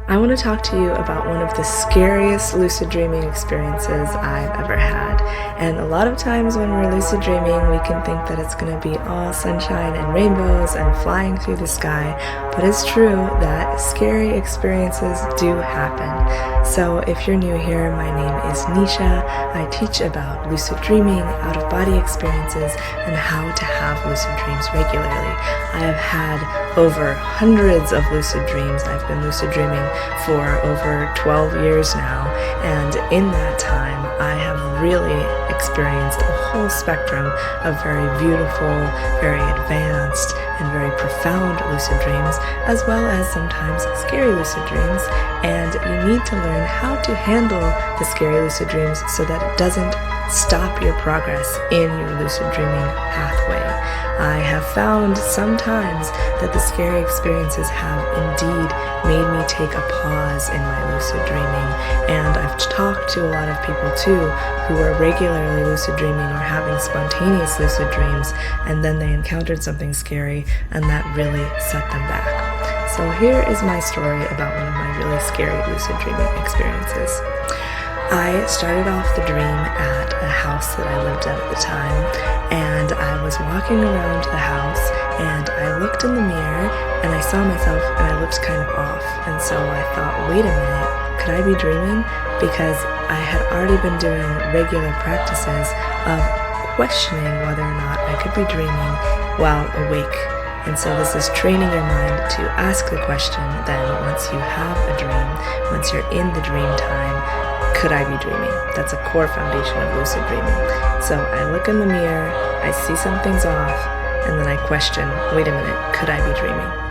I want to talk to you about one of the scariest lucid dreaming experiences I've ever had. And a lot of times when we're lucid dreaming, we can think that it's going to be all sunshine and rainbows and flying through the sky, but it's true that scary experiences do happen. So if you're new here, my name is Nisha. I teach about lucid dreaming, out-of-body experiences, and how to have lucid dreams regularly. I have had over hundreds of lucid dreams. I've been lucid dreaming for over 12 years now, and in that time I have really experienced a whole spectrum of very beautiful, very advanced, and very profound lucid dreams, as well as sometimes scary lucid dreams. And you need to learn how to handle the scary lucid dreams so that it doesn't stop your progress in your lucid dreaming pathway. I have found sometimes that the scary experiences have indeed made me take a pause in my lucid dreaming, and I've talked to a lot of people too who are regularly lucid dreaming or having spontaneous lucid dreams, and then they encountered something scary and that really set them back. So here is my story about one of my really scary lucid dreaming experiences. I started off the dream at a house that I lived at the time, and I was walking around the house and I looked in the mirror and I saw myself and I looked kind of off, and so I thought, wait a minute, could I be dreaming? Because I had already been doing regular practices of questioning whether or not I could be dreaming while awake. And so this is training your mind to ask the question then once you have a dream, once you're in the dream time, could I be dreaming? That's a core foundation of lucid dreaming. So I look in the mirror, I see something's off, and then I question, wait a minute, could I be dreaming?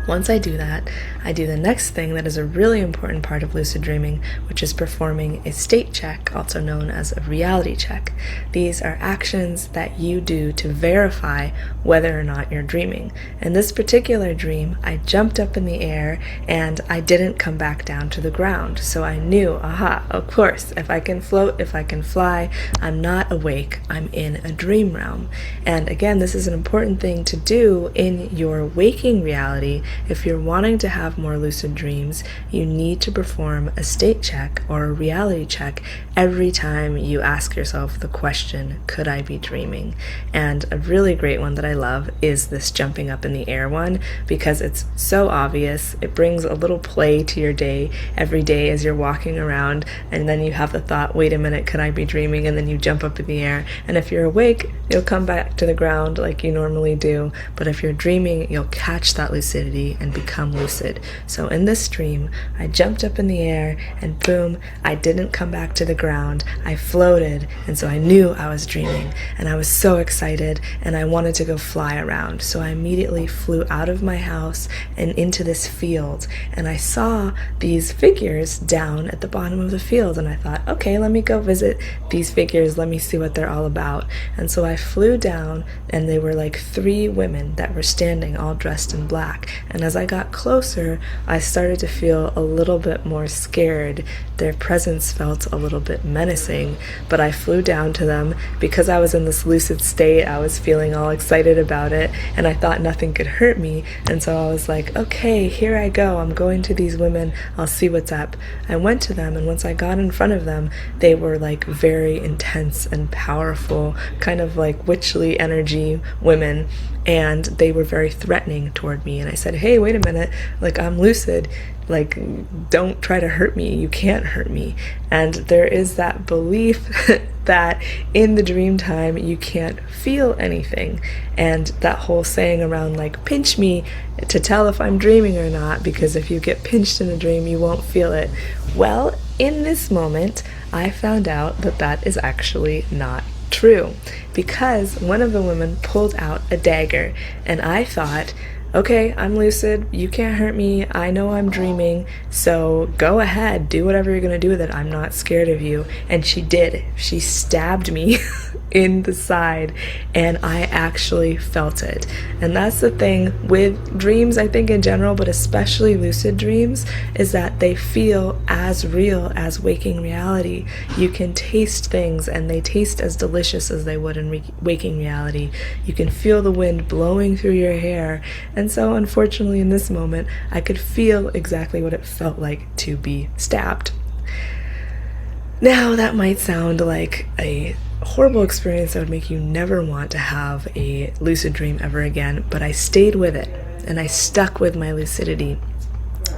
Once I do that, I do the next thing that is a really important part of lucid dreaming, which is performing a state check, also known as a reality check. These are actions that you do to verify whether or not you're dreaming. In this particular dream, I jumped up in the air and I didn't come back down to the ground. So I knew, aha, of course, if I can float, if I can fly, I'm not awake, I'm in a dream realm. And again, this is an important thing to do in your waking reality. If you're wanting to have more lucid dreams, you need to perform a state check or a reality check every time you ask yourself the question, could I be dreaming? And a really great one that I love is this jumping up in the air one, because it's so obvious. It brings a little play to your day every day as you're walking around, and then you have the thought, wait a minute, could I be dreaming? And then you jump up in the air, and if you're awake, you'll come back to the ground like you normally do, but if you're dreaming, you'll catch that lucidity and become lucid. So in this dream, I jumped up in the air and boom, I didn't come back to the ground. I floated, and so I knew I was dreaming, and I was so excited and I wanted to go fly around. So I immediately flew out of my house and into this field, and I saw these figures down at the bottom of the field, and I thought, okay, let me go visit these figures, let me see what they're all about. And so I flew down, and they were like 3 women that were standing all dressed in black. And as I got closer, I started to feel a little bit more scared. Their presence felt a little bit menacing, but I flew down to them because I was in this lucid state. I was feeling all excited about it, and I thought nothing could hurt me. And so I was like, okay, here I go. I'm going to these women. I'll see what's up. I went to them, and once I got in front of them, they were like very intense and powerful, kind of like witchly energy women, and they were very threatening toward me. And I said, hey, wait a minute, like, I'm lucid, like, don't try to hurt me, you can't hurt me. And there is that belief that in the dream time you can't feel anything, and that whole saying around like, pinch me to tell if I'm dreaming or not, because if you get pinched in a dream you won't feel it. Well, in this moment I found out that that is actually not true, because one of the women pulled out a dagger, and I thought, okay, I'm lucid, you can't hurt me, I know I'm dreaming, so go ahead, do whatever you're gonna do with it, I'm not scared of you. And she did. She stabbed me in the side, and I actually felt it. And that's the thing with dreams, I think in general, but especially lucid dreams, is that they feel as real as waking reality. You can taste things, and they taste as delicious as they would in waking reality. You can feel the wind blowing through your hair, And so unfortunately in this moment, I could feel exactly what it felt like to be stabbed. Now that might sound like a horrible experience that would make you never want to have a lucid dream ever again, but I stayed with it and I stuck with my lucidity.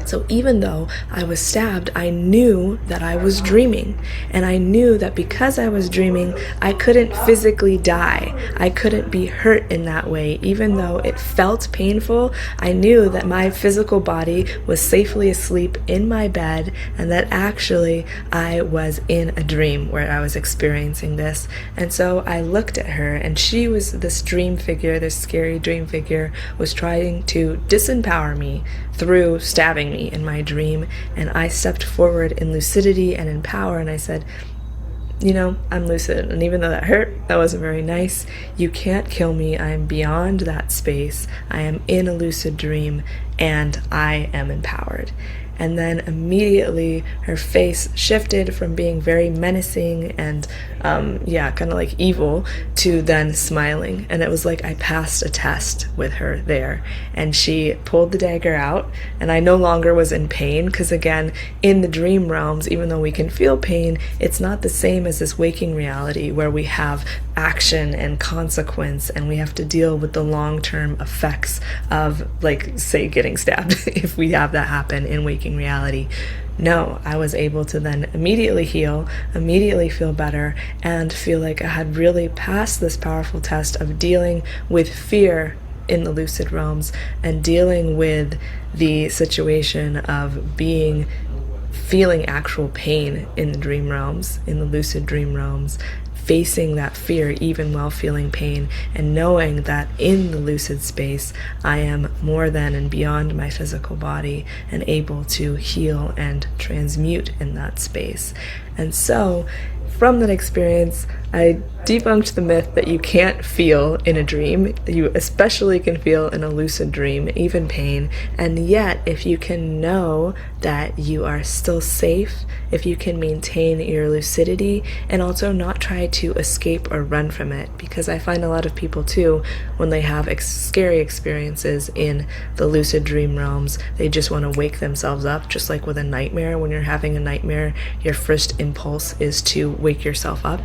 So even though I was stabbed, I knew that I was dreaming. And I knew that because I was dreaming, I couldn't physically die. I couldn't be hurt in that way. Even though it felt painful, I knew that my physical body was safely asleep in my bed and that actually I was in a dream where I was experiencing this. And so I looked at her, and she was this dream figure, this scary dream figure, was trying to disempower me through stabbing me in my dream. And I stepped forward in lucidity and in power, and I said, I'm lucid, and even though that hurt, that wasn't very nice, you can't kill me. I am beyond that space. I am in a lucid dream, and I am empowered. And then immediately her face shifted from being very menacing and kind of like evil to then smiling. And it was like I passed a test with her there. And she pulled the dagger out, and I no longer was in pain, because again, in the dream realms, even though we can feel pain, it's not the same as this waking reality where we have action and consequence, and we have to deal with the long-term effects of, like, say, getting stabbed if we have that happen in waking reality. No, I was able to then immediately heal, immediately feel better, and feel like I had really passed this powerful test of dealing with fear in the lucid realms and dealing with the situation of feeling actual pain in the dream realms, in the lucid dream realms, facing that fear even while feeling pain, and knowing that in the lucid space I am more than and beyond my physical body and able to heal and transmute in that space. And so from that experience, I debunked the myth that you can't feel in a dream. You especially can feel in a lucid dream, even pain. And yet, if you can know that you are still safe, if you can maintain your lucidity and also not try to escape or run from it, because I find a lot of people too, when they have scary experiences in the lucid dream realms, they just want to wake themselves up, just like with a nightmare. When you're having a nightmare, your first impulse is to wake yourself up.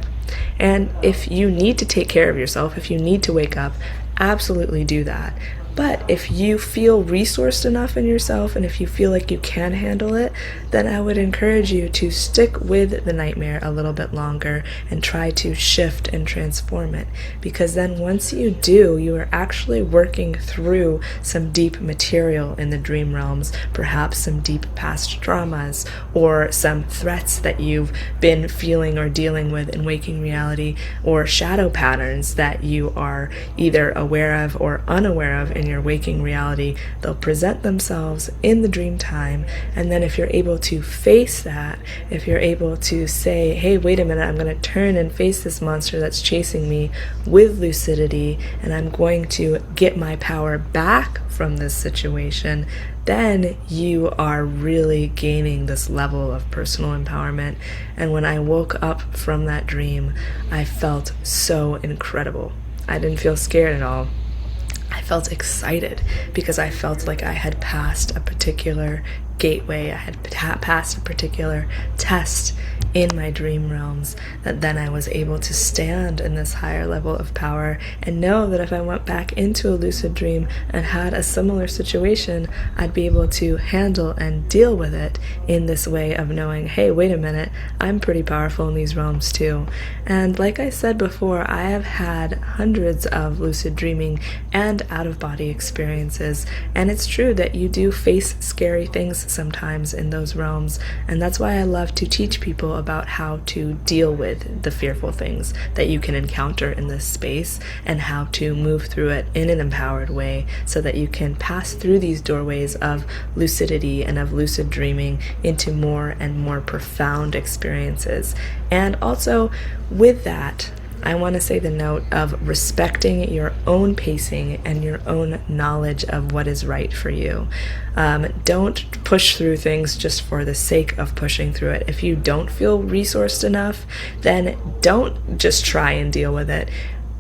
And if you need to take care of yourself, if you need to wake up, absolutely do that. But if you feel resourced enough in yourself, and if you feel like you can handle it, then I would encourage you to stick with the nightmare a little bit longer and try to shift and transform it. Because then once you do, you are actually working through some deep material in the dream realms, perhaps some deep past traumas or some threats that you've been feeling or dealing with in waking reality, or shadow patterns that you are either aware of or unaware of in your waking reality. They'll present themselves in the dream time, and then if you're able to face that, if you're able to say, hey, wait a minute, I'm going to turn and face this monster that's chasing me with lucidity, and I'm going to get my power back from this situation, then you are really gaining this level of personal empowerment. And when I woke up from that dream, I felt so incredible. I didn't feel scared at all. I felt excited because I felt like I had passed a particular gateway, I had passed a particular test in my dream realms, that then I was able to stand in this higher level of power and know that if I went back into a lucid dream and had a similar situation, I'd be able to handle and deal with it in this way of knowing, hey, wait a minute, I'm pretty powerful in these realms too. And like I said before, I have had hundreds of lucid dreaming and out-of-body experiences, and it's true that you do face scary things sometimes in those realms, and that's why I love to teach people about how to deal with the fearful things that you can encounter in this space and how to move through it in an empowered way so that you can pass through these doorways of lucidity and of lucid dreaming into more and more profound experiences. And also with that, I want to say the note of respecting your own pacing and your own knowledge of what is right for you. Don't push through things just for the sake of pushing through it. If you don't feel resourced enough, then don't just try and deal with it.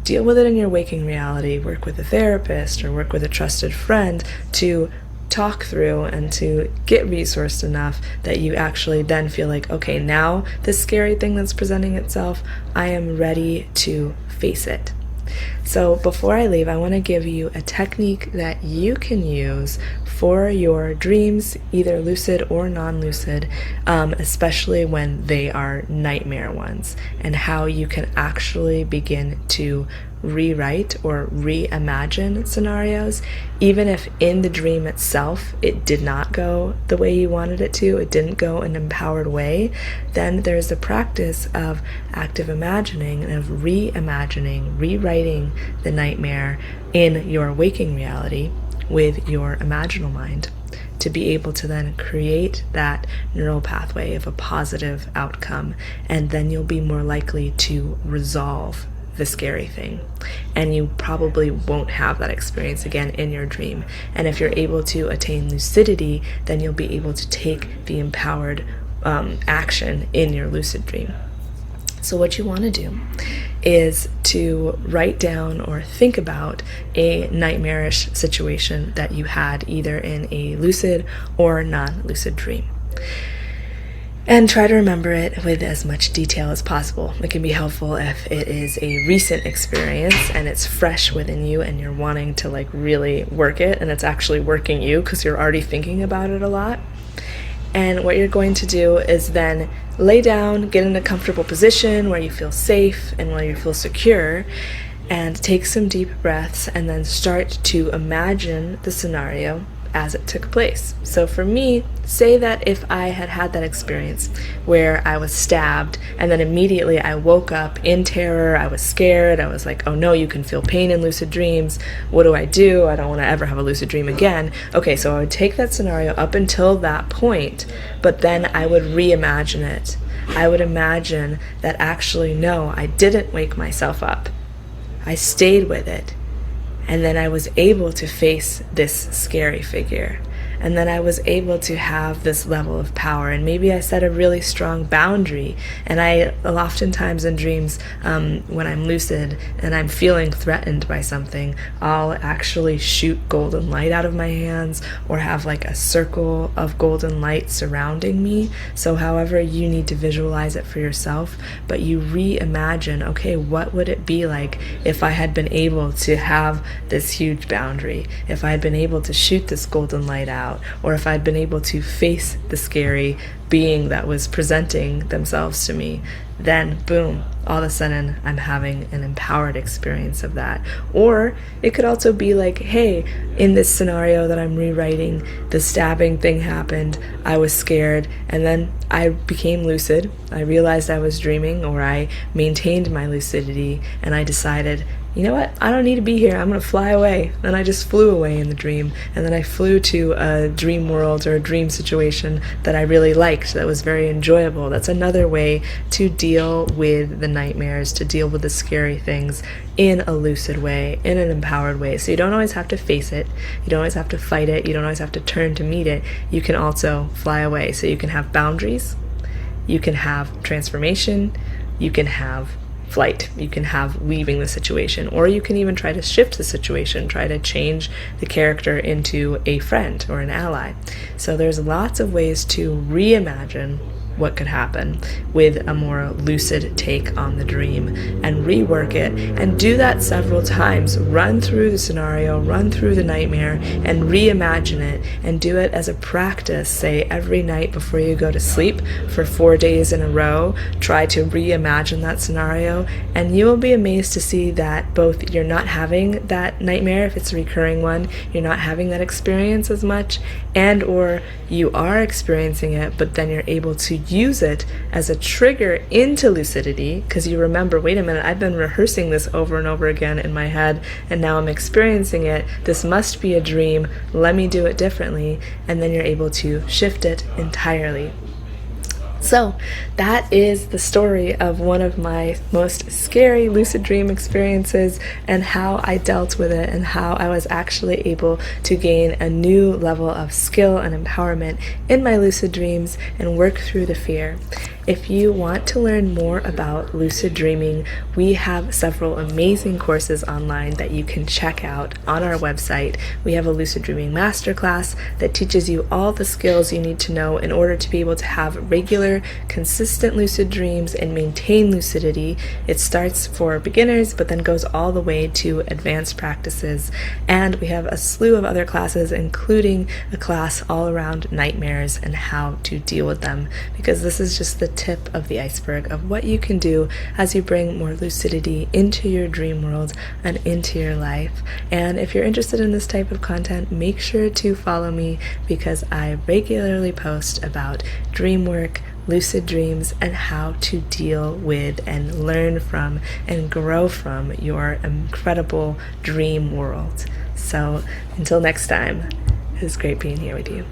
deal with it in your waking reality, work with a therapist or work with a trusted friend to talk through and to get resourced enough that you actually then feel like, okay, now this scary thing that's presenting itself, I am ready to face it. So before I leave, I want to give you a technique that you can use for your dreams, either lucid or non-lucid, especially when they are nightmare ones, and how you can actually begin to rewrite or reimagine scenarios, even if in the dream itself it did not go the way you wanted it to, it didn't go in an empowered way. Then there's the practice of active imagining and of reimagining, rewriting the nightmare in your waking reality with your imaginal mind, to be able to then create that neural pathway of a positive outcome, and then you'll be more likely to resolve the scary thing, and you probably won't have that experience again in your dream. And if you're able to attain lucidity, then you'll be able to take the empowered action in your lucid dream. So what you want to do is to write down or think about a nightmarish situation that you had either in a lucid or non-lucid dream. And try to remember it with as much detail as possible. It can be helpful if it is a recent experience and it's fresh within you and you're wanting to like really work it and it's actually working you because you're already thinking about it a lot. And what you're going to do is then lay down, get in a comfortable position where you feel safe and where you feel secure, and take some deep breaths and then start to imagine the scenario as it took place. So for me, say that if I had had that experience where I was stabbed and then immediately I woke up in terror, I was scared, I was like, oh no, you can feel pain in lucid dreams. What do? I don't want to ever have a lucid dream again. Okay, so I would take that scenario up until that point, but then I would reimagine it. I would imagine that actually, no, I didn't wake myself up. I stayed with it. And then I was able to face this scary figure. And then I was able to have this level of power. And maybe I set a really strong boundary. And I oftentimes in dreams, when I'm lucid and I'm feeling threatened by something, I'll actually shoot golden light out of my hands or have like a circle of golden light surrounding me. So however you need to visualize it for yourself, but you reimagine, okay, what would it be like if I had been able to have this huge boundary, if I had been able to shoot this golden light out, or if I'd been able to face the scary being that was presenting themselves to me, then boom, all of a sudden I'm having an empowered experience of that. Or it could also be like, hey, in this scenario that I'm rewriting, the stabbing thing happened, I was scared, and then I became lucid. I realized I was dreaming, or I maintained my lucidity, and I decided, you know what, I don't need to be here, I'm going to fly away. And I just flew away in the dream, and then I flew to a dream world or a dream situation that I really liked, that was very enjoyable. That's another way to deal with the nightmares, to deal with the scary things in a lucid way, in an empowered way. So you don't always have to face it, you don't always have to fight it, you don't always have to turn to meet it. You can also fly away. So you can have boundaries, you can have transformation, you can have flight, you can have leaving the situation, or you can even try to shift the situation, try to change the character into a friend or an ally. So there's lots of ways to reimagine what could happen with a more lucid take on the dream and rework it, and do that several times. Run through the scenario, run through the nightmare, and reimagine it, and do it as a practice. Say every night before you go to sleep for 4 days in a row, try to reimagine that scenario, and you will be amazed to see that both you're not having that nightmare, if it's a recurring one, you're not having that experience as much, and or you are experiencing it, but then you're able to use it as a trigger into lucidity, because you remember, wait a minute, I've been rehearsing this over and over again in my head, and now I'm experiencing it. This must be a dream. Let me do it differently. And then you're able to shift it entirely. So that is the story of one of my most scary lucid dream experiences, and how I dealt with it, and how I was actually able to gain a new level of skill and empowerment in my lucid dreams and work through the fear. If you want to learn more about lucid dreaming, we have several amazing courses online that you can check out on our website. We have a lucid dreaming masterclass that teaches you all the skills you need to know in order to be able to have regular, consistent lucid dreams and maintain lucidity. It starts for beginners, but then goes all the way to advanced practices. And we have a slew of other classes, including a class all around nightmares and how to deal with them, because this is just the tip of the iceberg of what you can do as you bring more lucidity into your dream world and into your life. And if you're interested in this type of content, make sure to follow me, because I regularly post about dream work, lucid dreams, and how to deal with and learn from and grow from your incredible dream world. So until next time, it was great being here with you.